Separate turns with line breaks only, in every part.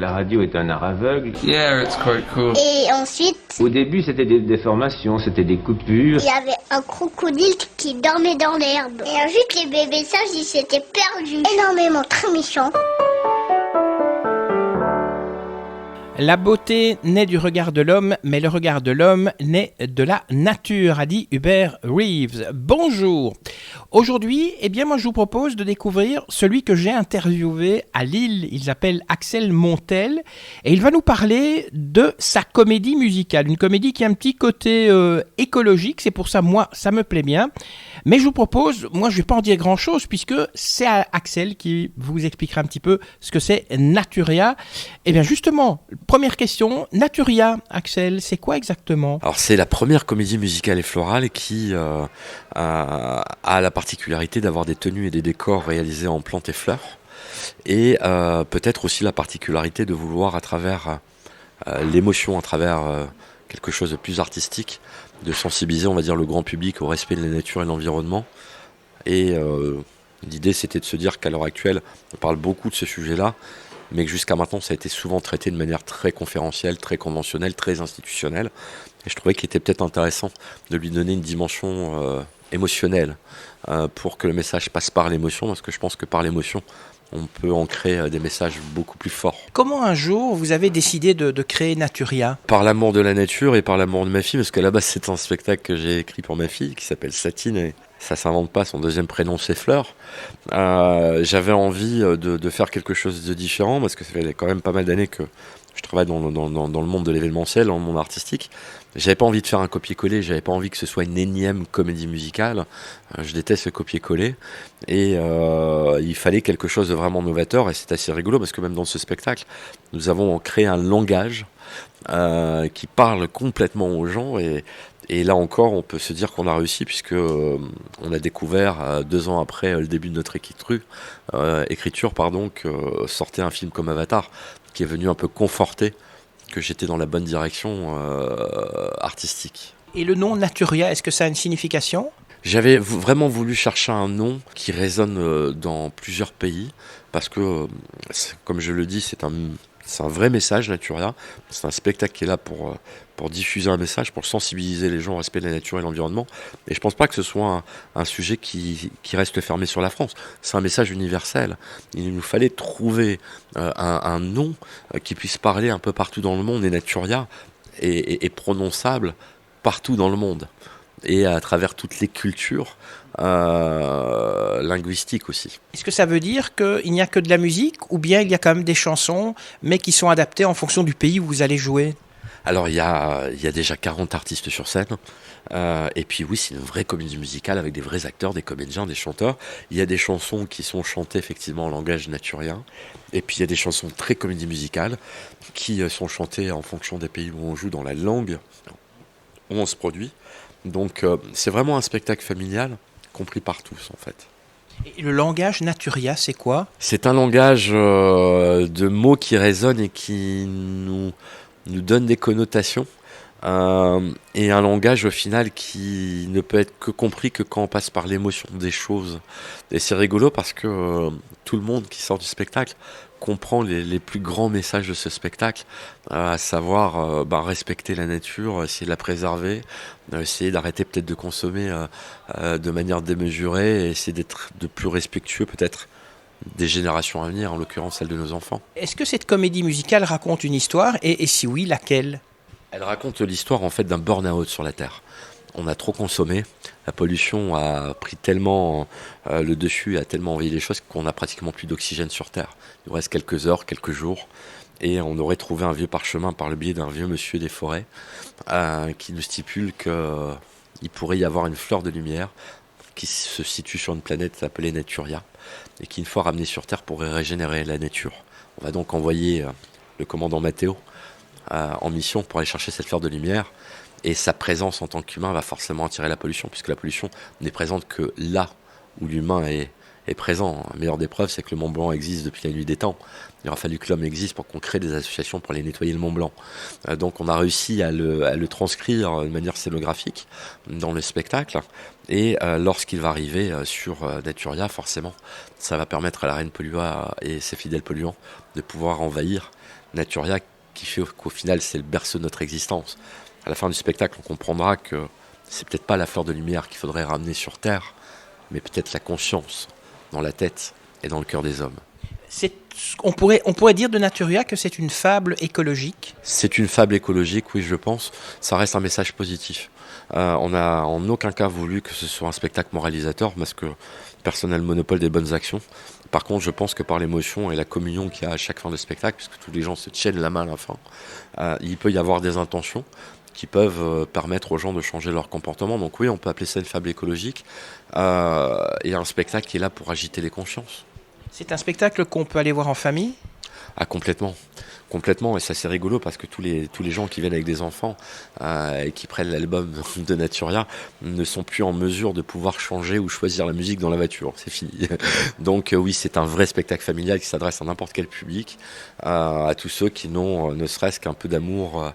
La radio est un art aveugle.
Yeah, it's quite cool.
Et ensuite,
Au début, c'était des déformations, c'était des coupures.
il y avait un crocodile qui dormait dans l'herbe. Et ensuite, les bébés sages, ils s'étaient perdus. Énormément, très méchants.
La beauté naît du regard de l'homme, mais le regard de l'homme naît de la nature, a dit Hubert Reeves. Bonjour. Aujourd'hui, moi je vous propose de découvrir celui que j'ai interviewé à Lille. Il s'appelle Axel Montel et il va nous parler de sa comédie musicale. Une comédie qui a un petit côté écologique, c'est pour ça moi ça me plaît bien. Mais je vous propose, moi je ne vais pas en dire grand chose puisque c'est Axel qui vous expliquera un petit peu ce que c'est Naturia. Et bien justement, première question, Naturia, Axel, c'est quoi exactement ?
Alors c'est la première comédie musicale et florale qui a la particularité d'avoir des tenues et des décors réalisés en plantes et fleurs. Et peut-être aussi la particularité de vouloir à travers l'émotion, à travers quelque chose de plus artistique, de sensibiliser, on va dire, le grand public au respect de la nature et de l'environnement. Et l'idée, c'était de se dire qu'à l'heure actuelle, on parle beaucoup de ce sujet-là, mais que jusqu'à maintenant, ça a été souvent traité de manière très conférentielle, très conventionnelle, très institutionnelle. Et je trouvais qu'il était peut-être intéressant de lui donner une dimension émotionnelle pour que le message passe par l'émotion, parce que je pense que par l'émotion, on peut en créer des messages beaucoup plus forts.
Comment un jour vous avez décidé de créer Naturia ?
Par l'amour de la nature et par l'amour de ma fille, parce qu'à la base c'est un spectacle que j'ai écrit pour ma fille qui s'appelle Satine et ça s'invente pas, son deuxième prénom c'est Fleur. J'avais envie de faire quelque chose de différent parce que ça fait quand même pas mal d'années que je travaille dans le monde de l'événementiel, dans le monde artistique. J'avais pas envie de faire un copier-coller, j'avais pas envie que ce soit une énième comédie musicale. Je déteste le copier-coller. Et il fallait quelque chose de vraiment novateur. Et c'est assez rigolo parce que même dans ce spectacle, nous avons créé un langage qui parle complètement aux gens. Et là encore, on peut se dire qu'on a réussi puisque on a découvert 2 ans après le début de notre écriture, que sortait un film comme Avatar, qui est venu un peu conforter que j'étais dans la bonne direction artistique.
Et le nom Naturia, est-ce que ça a une signification ?
J'avais vraiment voulu chercher un nom qui résonne dans plusieurs pays, parce que, comme je le dis, c'est un vrai message, Naturia. C'est un spectacle qui est là pour diffuser un message, pour sensibiliser les gens au respect de la nature et de l'environnement. Et je pense pas que ce soit un sujet qui reste fermé sur la France. C'est un message universel. Il nous fallait trouver un nom qui puisse parler un peu partout dans le monde. Et Naturia est prononçable partout dans le monde. Et à travers toutes les cultures linguistiques aussi.
Est-ce que ça veut dire qu'il n'y a que de la musique ou bien il y a quand même des chansons mais qui sont adaptées en fonction du pays où vous allez jouer ?
Alors il y a déjà 40 artistes sur scène et puis oui, c'est une vraie comédie musicale avec des vrais acteurs, des comédiens, des chanteurs. Il y a des chansons qui sont chantées effectivement en langage naturien et puis il y a des chansons très comédie musicale qui sont chantées en fonction des pays où on joue, dans la langue où on se produit. Donc c'est vraiment un spectacle familial compris par tous en fait.
Et le langage Naturia, c'est quoi ?
C'est un langage de mots qui résonnent et qui nous donne des connotations et un langage au final qui ne peut être que compris que quand on passe par l'émotion des choses. Et c'est rigolo parce que tout le monde qui sort du spectacle comprend les plus grands messages de ce spectacle, à savoir respecter la nature, essayer de la préserver, essayer d'arrêter peut-être de consommer de manière démesurée et essayer d'être de plus respectueux peut-être des générations à venir, en l'occurrence celle de nos enfants.
Est-ce que cette comédie musicale raconte une histoire et si oui, laquelle ?
Elle raconte l'histoire en fait d'un burn-out sur la Terre. On a trop consommé, la pollution a pris tellement le dessus, a tellement envahi les choses qu'on n'a pratiquement plus d'oxygène sur Terre. Il nous reste quelques heures, quelques jours, et on aurait trouvé un vieux parchemin par le biais d'un vieux monsieur des forêts qui nous stipule qu'il pourrait y avoir une fleur de lumière qui se situe sur une planète appelée Naturia et qui, une fois ramenée sur Terre, pourrait régénérer la nature. On va donc envoyer le commandant Mathéo en mission pour aller chercher cette fleur de lumière. Et sa présence en tant qu'humain va forcément attirer la pollution, puisque la pollution n'est présente que là où l'humain est présent. La meilleure des preuves, c'est que le Mont Blanc existe depuis la nuit des temps. Il aura fallu que l'homme existe pour qu'on crée des associations pour aller nettoyer le Mont Blanc. Donc on a réussi à le transcrire de manière scénographique dans le spectacle. Et lorsqu'il va arriver sur Naturia, forcément, ça va permettre à la reine Polluá et ses fidèles polluants de pouvoir envahir Naturia qui fait qu'au final c'est le berceau de notre existence. À la fin du spectacle, on comprendra que c'est peut-être pas la fleur de lumière qu'il faudrait ramener sur Terre, mais peut-être la conscience dans la tête et dans le cœur des hommes.
On pourrait dire de Naturia que c'est une fable écologique.
C'est une fable écologique, oui, je pense. Ça reste un message positif. On n'a en aucun cas voulu que ce soit un spectacle moralisateur, parce que personne n'a le monopole des bonnes actions. Par contre, je pense que par l'émotion et la communion qu'il y a à chaque fin de spectacle, puisque tous les gens se tiennent la main à la fin, il peut y avoir des intentions qui peuvent permettre aux gens de changer leur comportement. Donc oui, on peut appeler ça une fable écologique, et un spectacle qui est là pour agiter les consciences.
C'est un spectacle qu'on peut aller voir en famille ?
Ah, complètement. Complètement, et ça c'est rigolo parce que tous les gens qui viennent avec des enfants et qui prennent l'album de Naturia ne sont plus en mesure de pouvoir changer ou choisir la musique dans la voiture, c'est fini. Donc oui, c'est un vrai spectacle familial qui s'adresse à n'importe quel public, à tous ceux qui n'ont ne serait-ce qu'un peu d'amour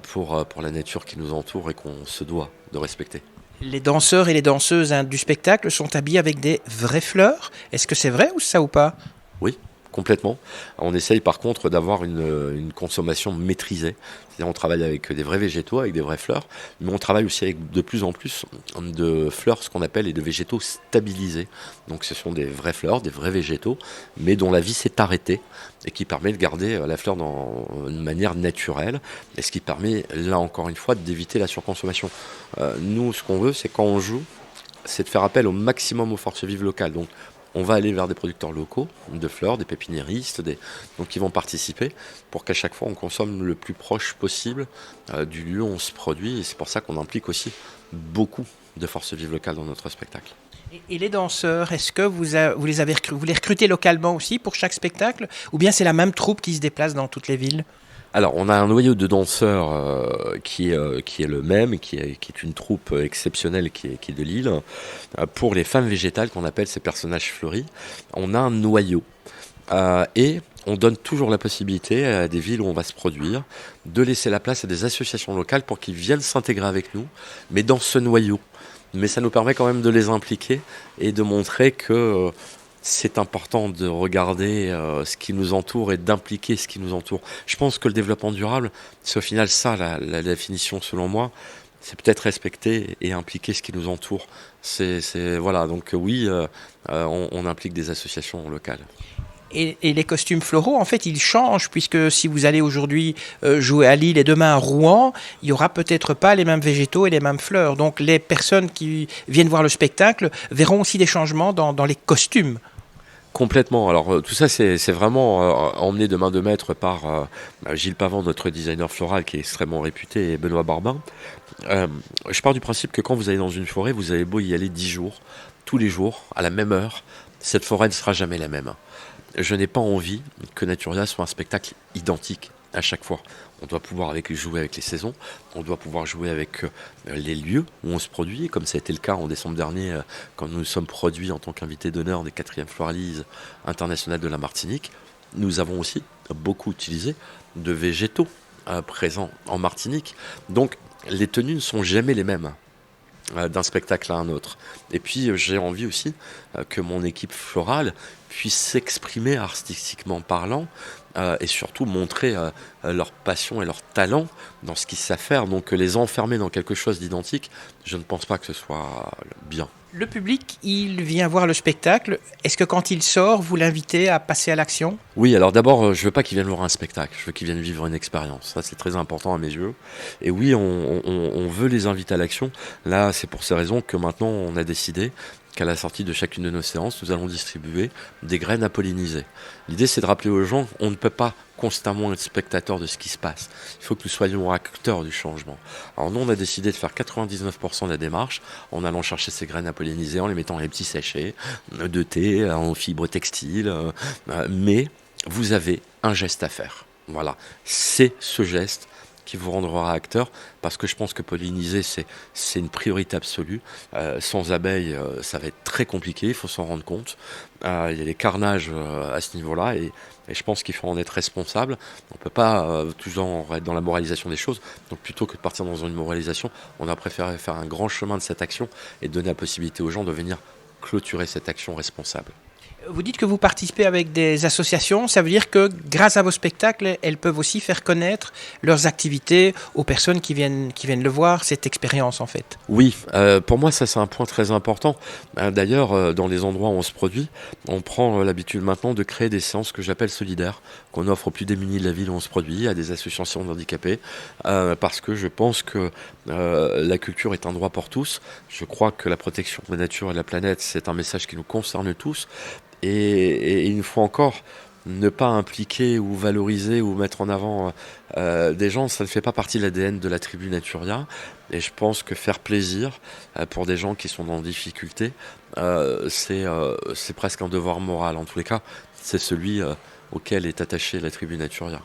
pour la nature qui nous entoure et qu'on se doit de respecter.
Les danseurs et les danseuses du spectacle sont habillés avec des vraies fleurs. Est-ce que c'est vrai ou ça ou pas ?
Oui, complètement. On essaye par contre d'avoir une consommation maîtrisée. C'est-à-dire on travaille avec des vrais végétaux, avec des vraies fleurs, mais on travaille aussi avec de plus en plus de fleurs, ce qu'on appelle, et de végétaux stabilisés. Donc ce sont des vraies fleurs, des vrais végétaux, mais dont la vie s'est arrêtée et qui permet de garder la fleur dans une manière naturelle, et ce qui permet, là encore une fois, d'éviter la surconsommation. Nous, ce qu'on veut, c'est quand on joue, c'est de faire appel au maximum aux forces vives locales. Donc on va aller vers des producteurs locaux de fleurs, des pépiniéristes, donc qui vont participer pour qu'à chaque fois on consomme le plus proche possible du lieu où on se produit. Et c'est pour ça qu'on implique aussi beaucoup de forces vives locales dans notre spectacle.
Et les danseurs, est-ce que vous les recrutez localement aussi pour chaque spectacle ? Ou bien c'est la même troupe qui se déplace dans toutes les villes ?
Alors, on a un noyau de danseurs qui est le même, qui est une troupe exceptionnelle qui est de Lille. Pour les femmes végétales, qu'on appelle ces personnages fleuris, on a un noyau. Et on donne toujours la possibilité à des villes où on va se produire de laisser la place à des associations locales pour qu'ils viennent s'intégrer avec nous, mais dans ce noyau. Mais ça nous permet quand même de les impliquer et de montrer que c'est important de regarder ce qui nous entoure et d'impliquer ce qui nous entoure. Je pense que le développement durable, c'est au final ça la définition selon moi. C'est peut-être respecter et impliquer ce qui nous entoure. Voilà, donc oui, on implique des associations locales.
Et les costumes floraux, en fait, ils changent, puisque si vous allez aujourd'hui jouer à Lille et demain à Rouen, il n'y aura peut-être pas les mêmes végétaux et les mêmes fleurs. Donc les personnes qui viennent voir le spectacle verront aussi des changements dans les costumes.
Complètement. Alors tout ça, c'est vraiment emmené de main de maître par Gilles Pavant, notre designer floral qui est extrêmement réputé, et Benoît Barbin. Je pars du principe que quand vous allez dans une forêt, vous avez beau y aller 10 jours, tous les jours, à la même heure, cette forêt ne sera jamais la même. Je n'ai pas envie que Naturia soit un spectacle identique à chaque fois. On doit pouvoir jouer avec les saisons, on doit pouvoir jouer avec les lieux où on se produit, comme ça a été le cas en décembre dernier, quand nous nous sommes produits en tant qu'invités d'honneur des 4e Floralises internationales de la Martinique. Nous avons aussi beaucoup utilisé de végétaux présents en Martinique. Donc les tenues ne sont jamais les mêmes d'un spectacle à un autre. Et puis j'ai envie aussi que mon équipe florale puisse s'exprimer artistiquement parlant et surtout montrer leur passion et leur talent dans ce qu'ils savent faire. Donc les enfermer dans quelque chose d'identique, je ne pense pas que ce soit bien.
Le public, il vient voir le spectacle. Est-ce que quand il sort, vous l'invitez à passer à l'action ?
Oui, alors d'abord, je veux pas qu'ils viennent voir un spectacle, je veux qu'ils viennent vivre une expérience. Ça, c'est très important à mes yeux. Et oui, on veut les inviter à l'action. Là, c'est pour ces raisons que maintenant, on a décidé qu'à la sortie de chacune de nos séances, nous allons distribuer des graines à polliniser. L'idée, c'est de rappeler aux gens qu'on ne peut pas constamment être spectateur de ce qui se passe. Il faut que nous soyons acteurs du changement. Alors nous, on a décidé de faire 99% de la démarche en allant chercher ces graines à polliniser, en les mettant dans les petits sachets de thé, en fibres textiles. Mais vous avez un geste à faire. Voilà, c'est ce geste qui vous rendra acteur, parce que je pense que polliniser, c'est une priorité absolue. Sans abeilles, ça va être très compliqué, il faut s'en rendre compte. Il y a des carnages à ce niveau-là, et je pense qu'il faut en être responsable. On ne peut pas toujours être dans la moralisation des choses, donc plutôt que de partir dans une moralisation, on a préféré faire un grand chemin de cette action et donner la possibilité aux gens de venir clôturer cette action responsable.
Vous dites que vous participez avec des associations, ça veut dire que grâce à vos spectacles, elles peuvent aussi faire connaître leurs activités aux personnes qui viennent le voir, cette expérience en fait.
Oui, pour moi ça c'est un point très important. D'ailleurs, dans les endroits où on se produit, on prend l'habitude maintenant de créer des séances que j'appelle solidaires, qu'on offre aux plus démunis de la ville où on se produit, à des associations d'handicapés, parce que je pense que la culture est un droit pour tous. Je crois que la protection de la nature et de la planète, c'est un message qui nous concerne tous. Et une fois encore, ne pas impliquer ou valoriser ou mettre en avant des gens, ça ne fait pas partie de l'ADN de la tribu Naturia. Et je pense que faire plaisir pour des gens qui sont en difficulté, c'est presque un devoir moral. En tous les cas, c'est celui auquel est attachée la tribu Naturia.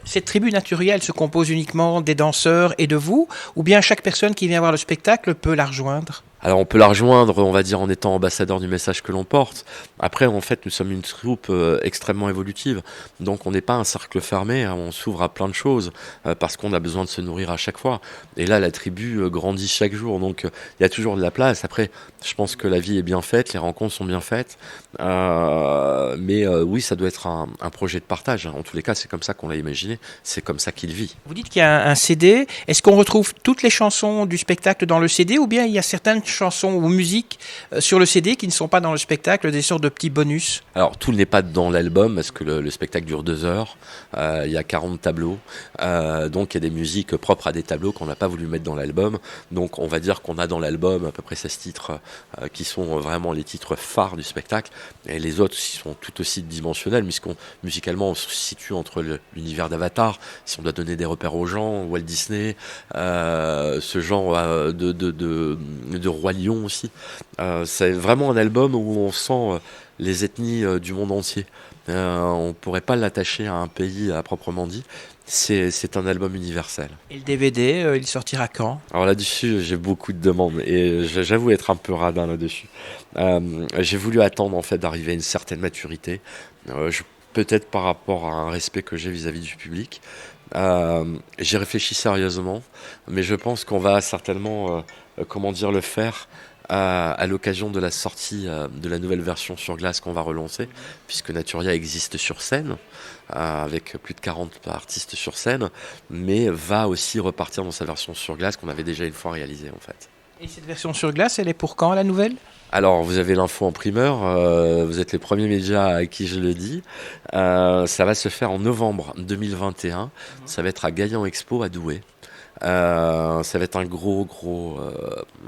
Cette tribu Naturia, elle se compose uniquement des danseurs et de vous, ou bien chaque personne qui vient voir le spectacle peut la rejoindre ?
Alors on peut la rejoindre, on va dire, en étant ambassadeur du message que l'on porte. Après, en fait, nous sommes une troupe extrêmement évolutive. Donc on n'est pas un cercle fermé, hein, on s'ouvre à plein de choses parce qu'on a besoin de se nourrir à chaque fois. Et là, la tribu grandit chaque jour, donc il y a toujours de la place. Après, je pense que la vie est bien faite, les rencontres sont bien faites. Mais oui, ça doit être un projet de partage. En tous les cas, c'est comme ça qu'on l'a imaginé, c'est comme ça qu'il vit.
Vous dites qu'il y a un CD. Est-ce qu'on retrouve toutes les chansons du spectacle dans le CD, ou bien il y a certaines chansons ou musiques sur le CD qui ne sont pas dans le spectacle, des sortes de petits bonus?
Alors tout n'est pas dans l'album parce que le spectacle dure 2 heures, il y a 40 tableaux, donc il y a des musiques propres à des tableaux qu'on n'a pas voulu mettre dans l'album. Donc on va dire qu'on a dans l'album à peu près 16 titres qui sont vraiment les titres phares du spectacle, et les autres sont tout aussi dimensionnels, musicalement on se situe entre l'univers d'Avatar, si on doit donner des repères aux gens, Walt Disney, ce genre de Roi Lion aussi. C'est vraiment un album où on sent les ethnies du monde entier. On ne pourrait pas l'attacher à un pays à proprement dit. C'est un album universel.
Et le DVD, il sortira quand?
Alors là-dessus, j'ai beaucoup de demandes et j'avoue être un peu radin là-dessus. J'ai voulu attendre en fait d'arriver à une certaine maturité, peut-être par rapport à un respect que j'ai vis-à-vis du public. J'ai réfléchi sérieusement, mais je pense qu'on va certainement, le faire à l'occasion de la sortie de la nouvelle version sur glace qu'on va relancer, puisque Naturia existe sur scène, avec plus de 40 artistes sur scène, mais va aussi repartir dans sa version sur glace qu'on avait déjà une fois réalisée en fait.
Et cette version sur glace, elle est pour quand, la nouvelle?
Alors, vous avez l'info en primeur, vous êtes les premiers médias à qui je le dis. Ça va se faire en novembre 2021, ça va être à Gaillan Expo à Douai. Ça va être un gros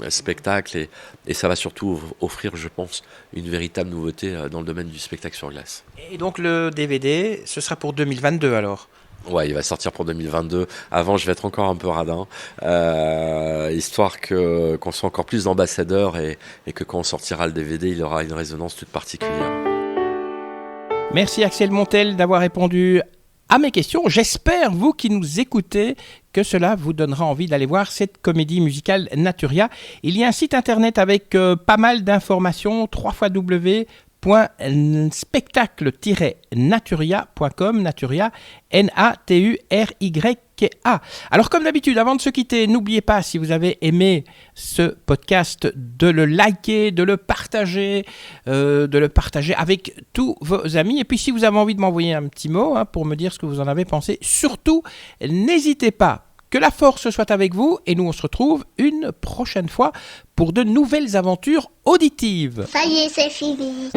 spectacle et ça va surtout offrir, je pense, une véritable nouveauté dans le domaine du spectacle sur glace.
Et donc le DVD, ce sera pour 2022 alors?
Ouais, il va sortir pour 2022. Avant, je vais être encore un peu radin, histoire qu'on soit encore plus d'ambassadeurs et que quand on sortira le DVD, il aura une résonance toute particulière.
Merci Axel Montel d'avoir répondu à mes questions. J'espère, vous qui nous écoutez, que cela vous donnera envie d'aller voir cette comédie musicale Naturia. Il y a un site internet avec pas mal d'informations, www.spectacle-naturia.com, Naturia, N-A-T-U-R-Y-A. Alors comme d'habitude, avant de se quitter, n'oubliez pas, si vous avez aimé ce podcast, de le liker, de le partager avec tous vos amis. Et puis si vous avez envie de m'envoyer un petit mot pour me dire ce que vous en avez pensé, surtout, n'hésitez pas. Que la force soit avec vous et nous on se retrouve une prochaine fois pour de nouvelles aventures auditives.
Ça y est, c'est fini.